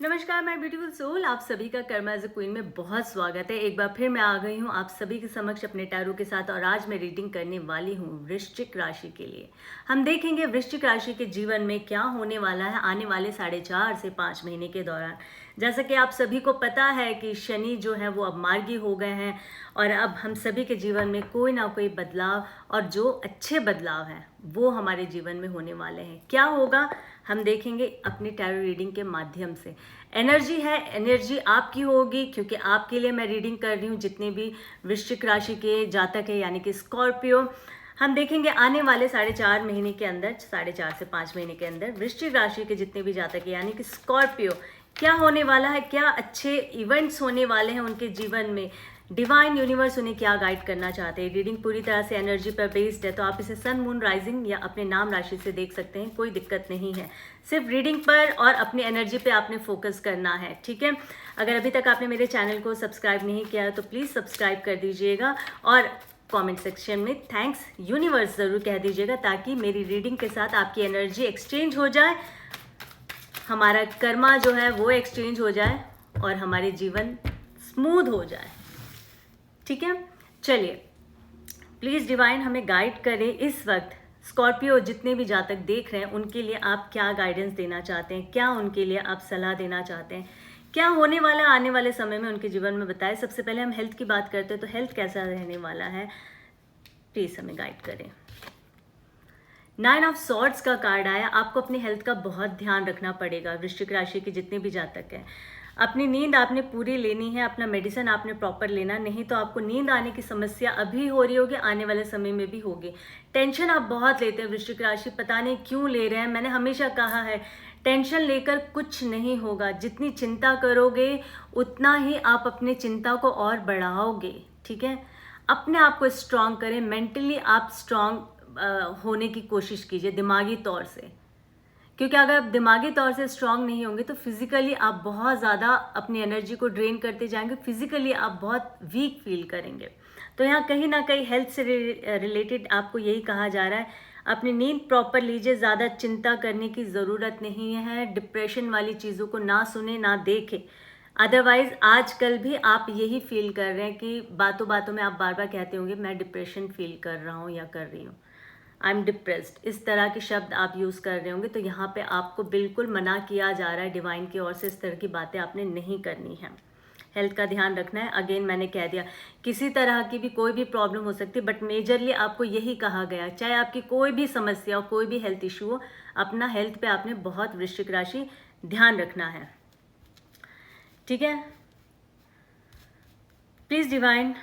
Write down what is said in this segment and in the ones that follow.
नमस्कार my beautiful soul, आप सभी का कर्मा एज अ क्वीन में बहुत स्वागत है। एक बार फिर मैं आ गई हूँ आप सभी के समक्ष अपने टैरो के साथ और आज मैं रीडिंग करने वाली हूँ वृश्चिक राशि के लिए। हम देखेंगे वृश्चिक राशि के जीवन में क्या होने वाला है आने वाले 4.5 से 5 महीने के दौरान। जैसा कि आप सभी को पता है कि शनि जो है वो अब मार्गी हो गए हैं और अब हम सभी के जीवन में कोई ना कोई बदलाव और जो अच्छे बदलाव हैं वो हमारे जीवन में होने वाले हैं। क्या होगा हम देखेंगे अपनी टैरो रीडिंग के माध्यम से। एनर्जी है, एनर्जी आपकी होगी क्योंकि आपके लिए मैं रीडिंग कर रही हूँ। जितने भी वृश्चिक राशि के जातक है यानी कि स्कॉर्पियो, हम देखेंगे आने वाले 4.5 महीने के अंदर, 4.5 से 5 महीने के अंदर वृश्चिक राशि के जितने भी जातक है यानी कि स्कॉर्पियो क्या होने वाला है, क्या अच्छे इवेंट्स होने वाले हैं उनके जीवन में। डिवाइन यूनिवर्स उन्हें क्या गाइड करना चाहते हैं। रीडिंग पूरी तरह से एनर्जी पर बेस्ड है, तो आप इसे सन मून राइजिंग या अपने नाम राशि से देख सकते हैं, कोई दिक्कत नहीं है। सिर्फ रीडिंग पर और अपनी एनर्जी पे आपने फोकस करना है, ठीक है। अगर अभी तक आपने मेरे चैनल को सब्सक्राइब नहीं किया है तो प्लीज़ सब्सक्राइब कर दीजिएगा और कमेंट सेक्शन में थैंक्स यूनिवर्स ज़रूर कह दीजिएगा ताकि मेरी रीडिंग के साथ आपकी एनर्जी एक्सचेंज हो जाए, हमारा कर्मा जो है वो एक्सचेंज हो जाए और हमारे जीवन स्मूथ हो जाए, ठीक है। चलिए, प्लीज़ डिवाइन हमें गाइड करें इस वक्त। स्कॉर्पियो जितने भी जातक देख रहे हैं उनके लिए आप क्या गाइडेंस देना चाहते हैं, क्या उनके लिए आप सलाह देना चाहते हैं, क्या होने वाला आने वाले समय में उनके जीवन में बताएं। सबसे पहले हम हेल्थ की बात करते हैं, तो हेल्थ कैसा रहने वाला है, प्लीज़ हमें गाइड करें। 9 ऑफ सॉर्ड्स का कार्ड आया। आपको अपनी हेल्थ का बहुत ध्यान रखना पड़ेगा। वृश्चिक राशि के जितने भी जातक हैं, अपनी नींद आपने पूरी लेनी है, अपना मेडिसिन आपने प्रॉपर लेना, नहीं तो आपको नींद आने की समस्या अभी हो रही होगी, आने वाले समय में भी होगी। टेंशन आप बहुत लेते हैं वृश्चिक राशि, पता नहीं क्यों ले रहे हैं। मैंने हमेशा कहा है टेंशन लेकर कुछ नहीं होगा। जितनी चिंता करोगे उतना ही आप अपनी चिंता को और बढ़ाओगे, ठीक है। अपने आप को स्ट्रांग करें, मेंटली आप स्ट्रांग होने की कोशिश कीजिए दिमागी तौर से, क्योंकि अगर आप दिमागी तौर से स्ट्रांग नहीं होंगे तो फिजिकली आप बहुत ज़्यादा अपनी एनर्जी को ड्रेन करते जाएंगे, फिजिकली आप बहुत वीक फील करेंगे। तो यहाँ कहीं ना कहीं हेल्थ से रिलेटेड आपको यही कहा जा रहा है, अपनी नींद प्रॉपर लीजिए, ज़्यादा चिंता करने की ज़रूरत नहीं है, डिप्रेशन वाली चीज़ों को ना सुने ना देखें। अदरवाइज आजकल भी आप यही फील कर रहे हैं कि बातों बातों में आप बार बार कहते होंगे मैं डिप्रेशन फील कर रहा हूँ या कर रही हूँ, आई एम डिप्रेस्ड, इस तरह के शब्द आप यूज़ कर रहे होंगे। तो यहाँ पे आपको बिल्कुल मना किया जा रहा है डिवाइन की ओर से, इस तरह की बातें आपने नहीं करनी है। हेल्थ का ध्यान रखना है। अगेन मैंने कह दिया, किसी तरह की भी कोई भी प्रॉब्लम हो सकती है, बट मेजरली आपको यही कहा गया, चाहे आपकी कोई भी समस्या हो, कोई भी हेल्थ इशू हो, अपना हेल्थ पे आपने बहुत वृश्चिक राशि ध्यान रखना है, ठीक है। प्लीज़ डिवाइन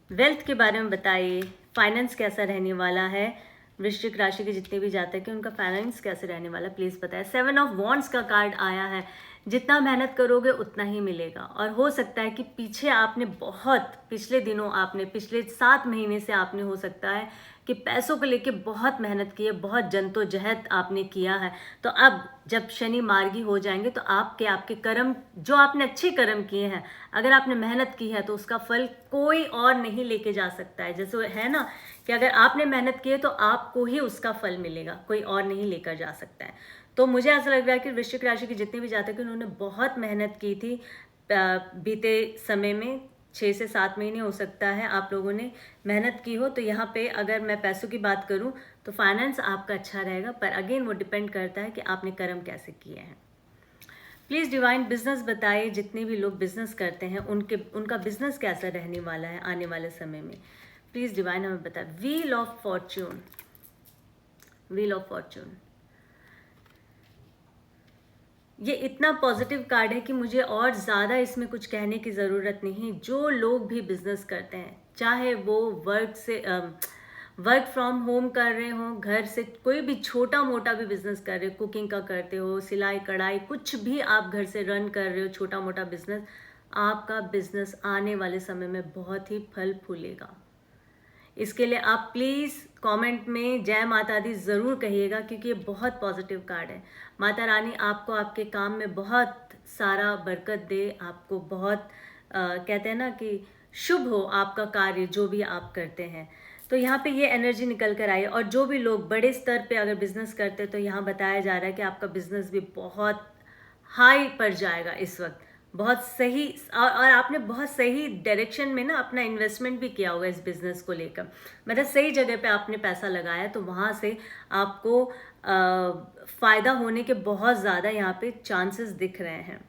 वेल्थ के बारे में बताइए, फाइनेंस कैसा रहने वाला है। वृश्चिक राशि के जितने भी जातक हैं उनका फाइनेंस कैसे रहने वाला है, प्लीज़ बताएं। 7 ऑफ वॉन्ड्स का कार्ड आया है। जितना मेहनत करोगे उतना ही मिलेगा, और हो सकता है कि पीछे आपने बहुत, पिछले दिनों आपने, पिछले 7 महीने से आपने, हो सकता है कि पैसों को लेके बहुत मेहनत की है, बहुत जद्दोजहद आपने किया है। तो अब जब शनि मार्गी हो जाएंगे तो आपके कर्म, जो आपने अच्छे कर्म किए हैं, अगर आपने मेहनत की है तो उसका फल कोई और नहीं लेके जा सकता है। जैसे है ना कि अगर आपने मेहनत की है तो आपको ही उसका फल मिलेगा, कोई और नहीं लेकर जा सकता है। तो मुझे ऐसा लग रहा है कि वृश्चिक राशि के जितने भी जातक हैं उन्होंने बहुत मेहनत की थी बीते समय में, 6 से 7 महीने हो सकता है आप लोगों ने मेहनत की हो। तो यहाँ पे अगर मैं पैसों की बात करूँ तो फाइनेंस आपका अच्छा रहेगा, पर अगेन वो डिपेंड करता है कि आपने कर्म कैसे किए हैं। प्लीज़ डिवाइन बिजनेस बताइए, जितने भी लोग बिजनेस करते हैं उनका बिजनेस कैसा रहने वाला है आने वाले समय में। प्लीज़ डिवाइन हमें बताए। Wheel of Fortune, wheel of Fortune, ये इतना पॉजिटिव कार्ड है कि मुझे और ज़्यादा इसमें कुछ कहने की ज़रूरत नहीं। जो लोग भी बिजनेस करते हैं, चाहे वो वर्क फ्रॉम होम कर रहे हो, घर से कोई भी छोटा मोटा भी बिजनेस कर रहे हो, कुकिंग का करते हो, सिलाई कढ़ाई, कुछ भी आप घर से रन कर रहे हो, छोटा मोटा बिजनेस, आपका बिजनेस आने वाले समय में बहुत ही फल फूलेगा। इसके लिए आप प्लीज़ कमेंट में जय माता दी ज़रूर कहिएगा, क्योंकि ये बहुत पॉजिटिव कार्ड है। माता रानी आपको आपके काम में बहुत सारा बरकत दे, आपको बहुत कहते हैं ना कि शुभ हो आपका कार्य जो भी आप करते हैं। तो यहाँ पे ये एनर्जी निकल कर आई। और जो भी लोग बड़े स्तर पे अगर बिजनेस करते हैं तो यहाँ बताया जा रहा है कि आपका बिजनेस भी बहुत हाई पर जाएगा इस वक्त, बहुत सही। और आपने बहुत सही डायरेक्शन में ना अपना इन्वेस्टमेंट भी किया होगा इस बिज़नेस को लेकर, मतलब सही जगह पे आपने पैसा लगाया, तो वहाँ से आपको फ़ायदा होने के बहुत ज़्यादा यहाँ पे चांसेस दिख रहे हैं।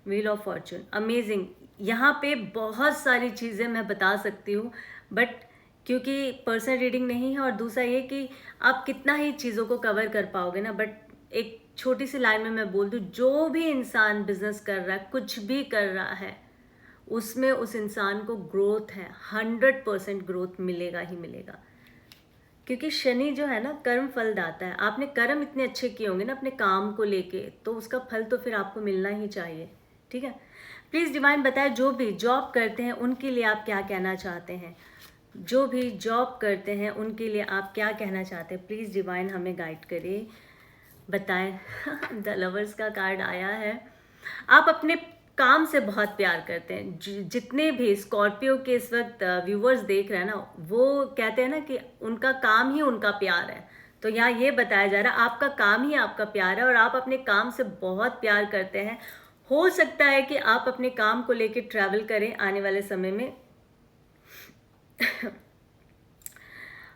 Wheel of Fortune, amazing. यहाँ पे बहुत सारी चीज़ें मैं बता सकती हूँ, बट क्योंकि पर्सनल रीडिंग नहीं है, और दूसरा ये कि आप कितना ही चीज़ों को कवर कर पाओगे ना। बट एक छोटी सी लाइन में मैं बोल दूँ, जो भी इंसान बिजनेस कर रहा है, कुछ भी कर रहा है, उसमें उस इंसान को ग्रोथ है, 100% ग्रोथ मिलेगा ही मिलेगा। क्योंकि शनि जो है ना, कर्म फल दाता है। आपने कर्म इतने अच्छे किए होंगे ना अपने काम को लेके, तो उसका फल तो फिर आपको मिलना ही चाहिए। ठीक है, प्लीज़ डिवाइन बताएं, जो भी जॉब करते हैं उनके लिए आप क्या कहना चाहते हैं? जो भी जॉब करते हैं उनके लिए आप क्या कहना चाहते हैं? प्लीज़ डिवाइन हमें गाइड करिए, बताएं। द लवर्स का कार्ड आया है। आप अपने काम से बहुत प्यार करते हैं। जितने भी स्कॉर्पियो के इस वक्त व्यूवर्स देख रहे हैं ना, वो कहते हैं ना कि उनका काम ही उनका प्यार है। तो यहाँ ये बताया जा रहा है, आपका काम ही आपका प्यार है, और आप अपने काम से बहुत प्यार करते हैं। हो सकता है कि आप अपने काम को लेकर ट्रैवल करें आने वाले समय में।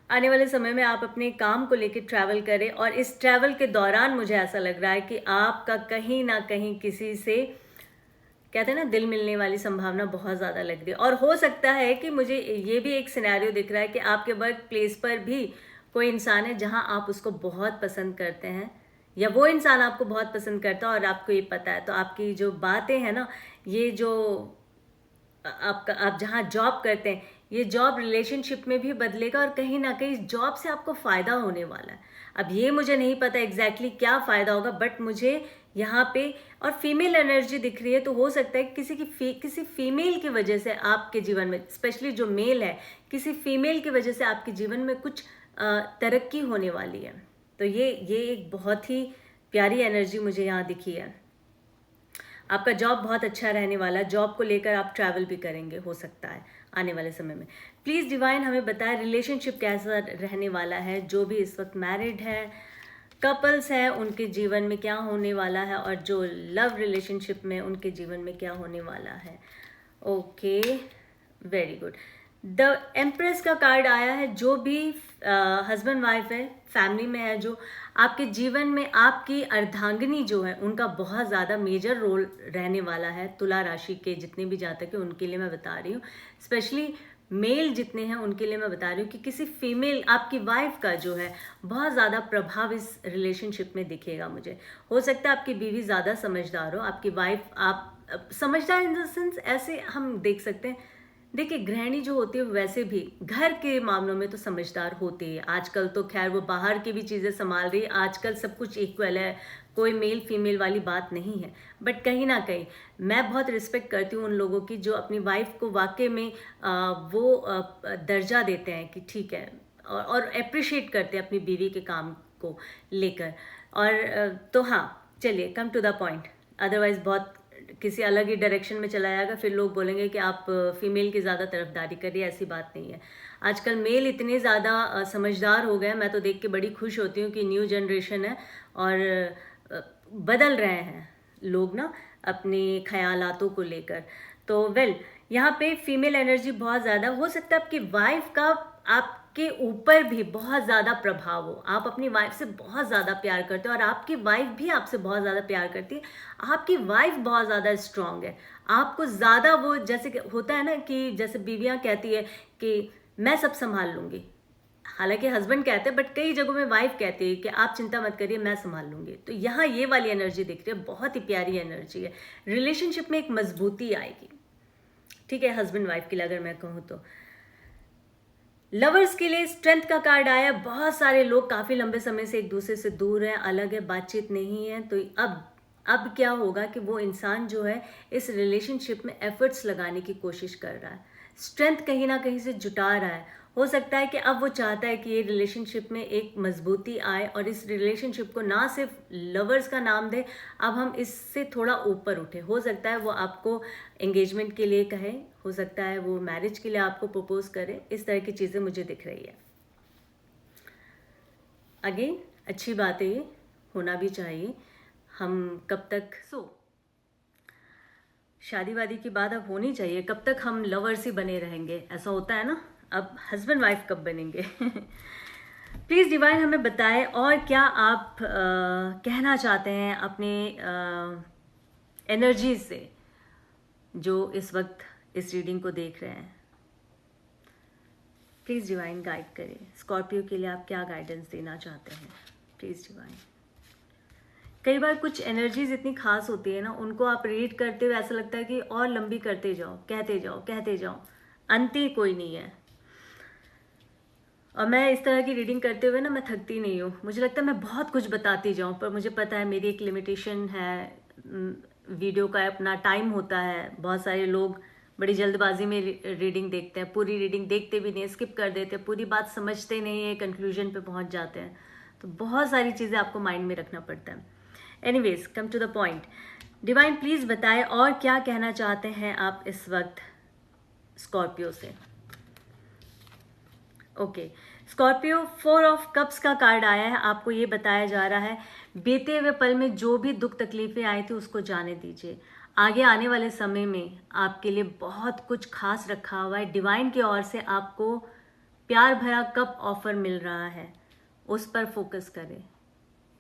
आने वाले समय में आप अपने काम को लेकर ट्रैवल करें, और इस ट्रैवल के दौरान मुझे ऐसा लग रहा है कि आपका कहीं ना कहीं किसी से, कहते हैं ना, दिल मिलने वाली संभावना बहुत ज़्यादा लग रही है। और हो सकता है कि मुझे ये भी एक सिनेरियो दिख रहा है कि आपके वर्क प्लेस पर भी कोई इंसान है जहां आप उसको बहुत पसंद करते हैं, या वो इंसान आपको बहुत पसंद करता है और आपको ये पता है। तो आपकी जो बातें हैं ना, ये जो आप जहाँ जॉब करते हैं, ये जॉब रिलेशनशिप में भी बदलेगा, और कहीं ना कहीं जॉब से आपको फ़ायदा होने वाला है। अब ये मुझे नहीं पता एग्जैक्टली क्या फ़ायदा होगा, बट मुझे यहाँ पे और फीमेल एनर्जी दिख रही है। तो हो सकता है किसी फीमेल की वजह से आपके जीवन में, स्पेशली जो मेल है, किसी फीमेल की वजह से आपके जीवन में कुछ तरक्की होने वाली है। तो ये एक बहुत ही प्यारी एनर्जी मुझे यहाँ दिखी है। आपका जॉब बहुत अच्छा रहने वाला है, जॉब को लेकर आप ट्रैवल भी करेंगे, हो सकता है आने वाले समय में। प्लीज़ डिवाइन हमें बताएं रिलेशनशिप कैसा रहने वाला है। जो भी इस वक्त मैरिड है, कपल्स हैं, उनके जीवन में क्या होने वाला है, और जो लव रिलेशनशिप में उनके जीवन में क्या होने वाला है। Okay, very good. The empress का कार्ड आया है। जो भी हस्बैंड वाइफ है, फैमिली में है, जो आपके जीवन में आपकी अर्धांगिनी जो है, उनका बहुत ज़्यादा मेजर रोल रहने वाला है। तुला राशि के जितने भी जातक हैं उनके लिए मैं बता रही हूँ, स्पेशली मेल जितने हैं उनके लिए मैं बता रही हूँ कि किसी फीमेल, आपकी वाइफ का जो है बहुत ज़्यादा प्रभाव इस रिलेशनशिप में दिखेगा मुझे। हो सकता है आपकी बीवी ज़्यादा समझदार हो, आपकी वाइफ, आप समझदार इन द सेंस ऐसे हम देख सकते हैं। देखिए, गृहिणी जो होती है वैसे भी घर के मामलों में तो समझदार होती है। आजकल तो खैर वो बाहर की भी चीज़ें संभाल रही है, आजकल सब कुछ इक्वल है, कोई मेल फीमेल वाली बात नहीं है। बट कहीं ना कहीं मैं बहुत रिस्पेक्ट करती हूँ उन लोगों की जो अपनी वाइफ को वाकई में दर्जा देते हैं कि ठीक है, और अप्रिशिएट करते हैं अपनी बीवी के काम को लेकर। और तो हाँ, चलिए come to the point, otherwise बहुत किसी अलग ही डायरेक्शन में चला जाएगा, फिर लोग बोलेंगे कि आप फीमेल की ज़्यादा तरफदारी करिए। ऐसी बात नहीं है। आजकल मेल इतने ज़्यादा समझदार हो गए हैं, मैं तो देख के बड़ी खुश होती हूँ कि न्यू जनरेशन है, और बदल रहे हैं लोग ना अपने ख्यालातों को लेकर। तो वेल, यहाँ पे फीमेल एनर्जी बहुत ज़्यादा हो सकता है। आपकी वाइफ का आपके ऊपर भी बहुत ज़्यादा प्रभाव हो, आप अपनी वाइफ से बहुत ज़्यादा प्यार करते हो, और आपकी वाइफ भी आपसे बहुत ज़्यादा प्यार करती है। आपकी वाइफ बहुत ज़्यादा स्ट्रांग है, आपको ज़्यादा वो, जैसे कि होता है ना कि जैसे बीवियाँ कहती है कि मैं सब संभाल लूँगी, हालांकि हस्बैंड कहते हैं, बट कई जगहों में वाइफ कहती है कि आप चिंता मत करिए, मैं संभाल लूँगी। तो यहाँ ये वाली एनर्जी दिख रही है, बहुत ही प्यारी एनर्जी है। रिलेशनशिप में एक मजबूती आएगी, ठीक है, हस्बैंड वाइफ के लिए अगर मैं कहूँ तो। लवर्स के लिए स्ट्रेंथ का कार्ड आया। बहुत सारे लोग काफ़ी लंबे समय से एक दूसरे से दूर हैं, अलग है, बातचीत नहीं है। तो अब क्या होगा कि वो इंसान जो है इस रिलेशनशिप में एफर्ट्स लगाने की कोशिश कर रहा है, स्ट्रेंथ कहीं ना कहीं से जुटा रहा है। हो सकता है कि अब वो चाहता है कि ये रिलेशनशिप में एक मजबूती आए, और इस रिलेशनशिप को ना सिर्फ लवर्स का नाम दे, अब हम इससे थोड़ा ऊपर उठे। हो सकता है वो आपको एंगेजमेंट के लिए कहे, हो सकता है वो मैरिज के लिए आपको प्रपोज करे। इस तरह की चीज़ें मुझे दिख रही है। अगेन अच्छी बात है, ये होना भी चाहिए। हम कब तक शादी वादी की बात अब होनी चाहिए, कब तक हम लवर्स ही बने रहेंगे, ऐसा होता है ना। अब हस्बैंड वाइफ कब बनेंगे? प्लीज़ डिवाइन हमें बताएं और क्या आप कहना चाहते हैं अपने एनर्जी से जो इस वक्त इस रीडिंग को देख रहे हैं। प्लीज़ डिवाइन गाइड करें, स्कॉर्पियो के लिए आप क्या गाइडेंस देना चाहते हैं? Please divine. कई बार कुछ एनर्जीज इतनी खास होती है ना, उनको आप रीड करते हुए ऐसा लगता है कि और लंबी करते जाओ, कहते जाओ, कहते जाओ, अंत ही कोई नहीं है। और मैं इस तरह की रीडिंग करते हुए ना मैं थकती नहीं हूँ, मुझे लगता है मैं बहुत कुछ बताती जाऊँ, पर मुझे पता है मेरी एक लिमिटेशन है, वीडियो का अपना टाइम होता है। बहुत सारे लोग बड़ी जल्दबाजी में रीडिंग देखते हैं, पूरी रीडिंग देखते भी नहीं, स्किप कर देते हैं, पूरी बात समझते नहीं है, कंक्लूजन पे पहुँच जाते हैं। तो बहुत सारी चीज़ें आपको माइंड में रखना पड़ता है। Anyways, come to the point. Divine please बताएं और क्या कहना चाहते हैं आप इस वक्त स्कॉर्पियो से। ओके, स्कॉर्पियो 4 ऑफ कप्स का कार्ड आया है। आपको ये बताया जा रहा है बीते हुए पल में जो भी दुख तकलीफें आई थी उसको जाने दीजिए। आगे आने वाले समय में आपके लिए बहुत कुछ खास रखा हुआ है। डिवाइन की ओर से आपको प्यार भरा कप ऑफर मिल रहा है, उस पर फोकस करें।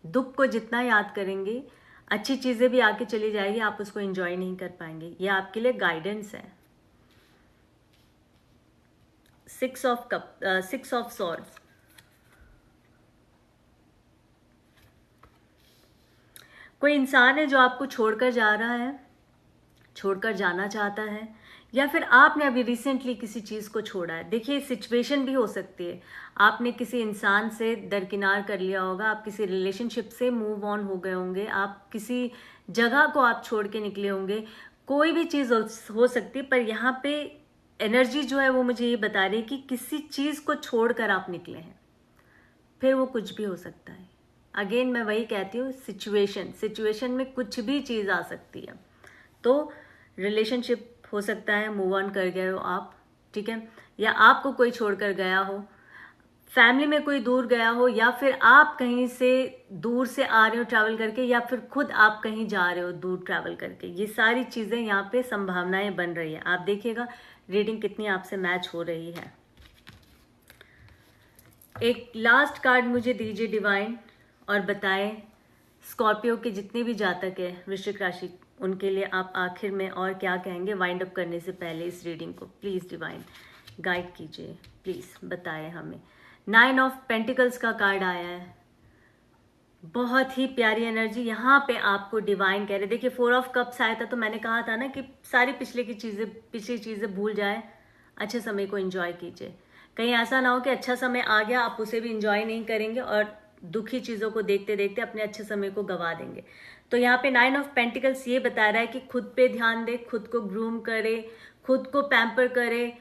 दुख को जितना याद करेंगे अच्छी चीज़ें भी आके चली जाएगी, आप उसको एंजॉय नहीं कर पाएंगे। ये आपके लिए गाइडेंस है। 6 ऑफ सॉर्ड्स। कोई इंसान है जो आपको छोड़कर जा रहा है, छोड़कर जाना चाहता है, या फिर आपने अभी रिसेंटली किसी चीज़ को छोड़ा है। देखिए, सिचुएशन भी हो सकती है, आपने किसी इंसान से दरकिनार कर लिया होगा, आप किसी रिलेशनशिप से मूव ऑन हो गए होंगे, आप किसी जगह को आप छोड़ के निकले होंगे, कोई भी चीज़ हो सकती है। पर यहाँ पे एनर्जी जो है वो मुझे ये बता रही है कि किसी चीज़ को छोड़कर आप निकले हैं, फिर वो कुछ भी हो सकता है। अगेन मैं वही कहती हूँ, सिचुएशन में कुछ भी चीज़ आ सकती है। तो रिलेशनशिप हो सकता है मूव ऑन कर गए हो आप, ठीक है, या आपको कोई छोड़कर गया हो, फैमिली में कोई दूर गया हो, या फिर आप कहीं से दूर से आ रहे हो ट्रैवल करके, या फिर खुद आप कहीं जा रहे हो दूर ट्रैवल करके। ये सारी चीज़ें यहाँ पे संभावनाएं बन रही है। आप देखिएगा रीडिंग कितनी आपसे मैच हो रही है। एक लास्ट कार्ड मुझे दीजिए डिवाइन और बताएं स्कॉर्पियो के जितने भी जातक है वृश्चिक राशि, उनके लिए आप आखिर में और क्या कहेंगे वाइंड अप करने से पहले इस रीडिंग को। प्लीज़ डिवाइन गाइड कीजिए, प्लीज़ बताएं हमें। 9 ऑफ पेंटिकल्स का कार्ड आया है, बहुत ही प्यारी एनर्जी यहाँ पे आपको डिवाइन कह रहे। देखिए 4 ऑफ कप्स आया था, तो मैंने कहा था ना कि सारी पिछली चीज़ें भूल जाए, अच्छे समय को एंजॉय कीजिए। कहीं ऐसा ना हो कि अच्छा समय आ गया आप उसे भी एंजॉय नहीं करेंगे और दुखी चीज़ों को देखते देखते अपने अच्छे समय को गवा देंगे। तो यहाँ पे 9 ऑफ पेंटिकल्स ये बता रहा है कि खुद पे ध्यान दे, खुद को ग्रूम करे, खुद को पैम्पर करे,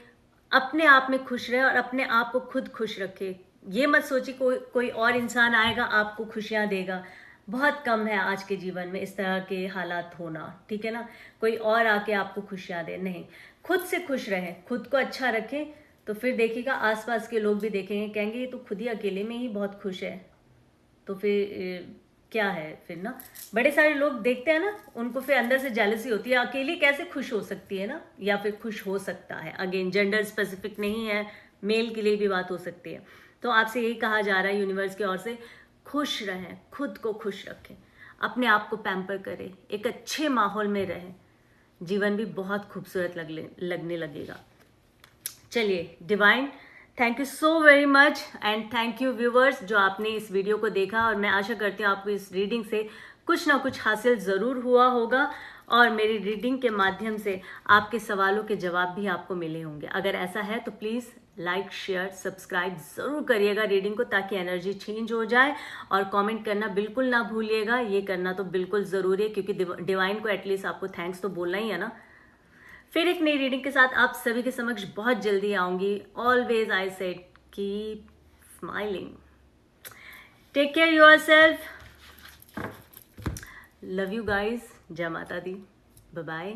अपने आप में खुश रहे और अपने आप को खुद खुश रखे। ये मत सोचिए कोई और इंसान आएगा आपको खुशियां देगा, बहुत कम है आज के जीवन में इस तरह के हालात होना, ठीक है ना। कोई और आके आपको खुशियां दे, नहीं, खुद से खुश रहें, खुद को अच्छा रखें, तो फिर देखिएगा आसपास के लोग भी देखेंगे, कहेंगे ये तो खुद ही अकेले में ही बहुत खुश है, तो फिर क्या है फिर ना। बड़े सारे लोग देखते हैं ना, उनको फिर अंदर से जेलसी होती है, अकेली कैसे खुश हो सकती है ना, या फिर खुश हो सकता है। अगेन जेंडर स्पेसिफिक नहीं है, मेल के लिए भी बात हो सकती है। तो आपसे यही कहा जा रहा है यूनिवर्स की ओर से, खुश रहें, खुद को खुश रखें, अपने आप को पैम्पर करें, एक अच्छे माहौल में रहें, जीवन भी बहुत खूबसूरत लगने लगेगा। चलिए divine, thank you so very much and thank you viewers जो आपने इस वीडियो को देखा, और मैं आशा करती हूँ आपको इस रीडिंग से कुछ ना कुछ हासिल ज़रूर हुआ होगा और मेरी रीडिंग के माध्यम से आपके सवालों के जवाब भी आपको मिले होंगे। अगर ऐसा है तो प्लीज़ लाइक शेयर सब्सक्राइब ज़रूर करिएगा रीडिंग को, ताकि एनर्जी चेंज हो जाए, और कमेंट करना बिल्कुल ना भूलिएगा, ये करना तो बिल्कुल ज़रूरी है, क्योंकि डिवाइन को एटलीस्ट आपको थैंक्स तो बोलना ही है ना। फिर एक नई रीडिंग के साथ आप सभी के समक्ष बहुत जल्दी आऊंगी। Always I said keep smiling, take care yourself, love you guys, जय माता दी, बाय बाय।